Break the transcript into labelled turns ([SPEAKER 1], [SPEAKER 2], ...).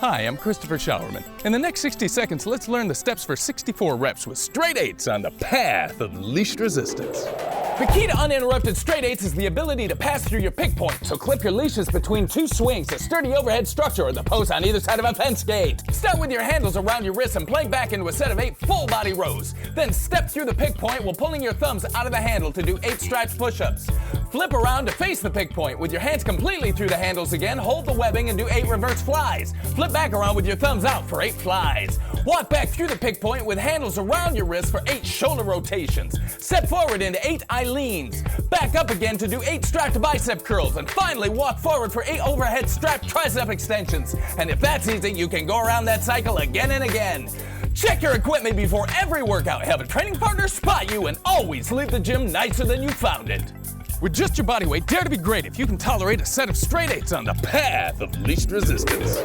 [SPEAKER 1] Hi, I'm Christopher Showerman. In the next 60 seconds, let's learn the steps for 64 reps with straight eights on the path of least resistance.
[SPEAKER 2] The key to uninterrupted straight eights is the ability to pass through your pick point, so clip your leashes between two swings, a sturdy overhead structure, or the post on either side of a fence gate. Start with your handles around your wrists and plank back into a set of 8 full body rows. Then step through the pick point while pulling your thumbs out of the handle to do 8 strapped push-ups. Flip around to face the pick point with your hands completely through the handles again, hold the webbing and do 8 reverse flies. Flip back around with your thumbs out for 8 flies. Walk back through the pick point with handles around your wrists for 8 shoulder rotations. Step forward into 8 leans. Back up again to do 8 strapped bicep curls, and finally walk forward for 8 overhead strapped tricep extensions. And if that's easy, you can go around that cycle again and again. Check your equipment before every workout. Have a training partner spot you, and always leave the gym nicer than you found it.
[SPEAKER 1] With just your body weight, dare to be great if you can tolerate a set of straight eights on the path of least resistance.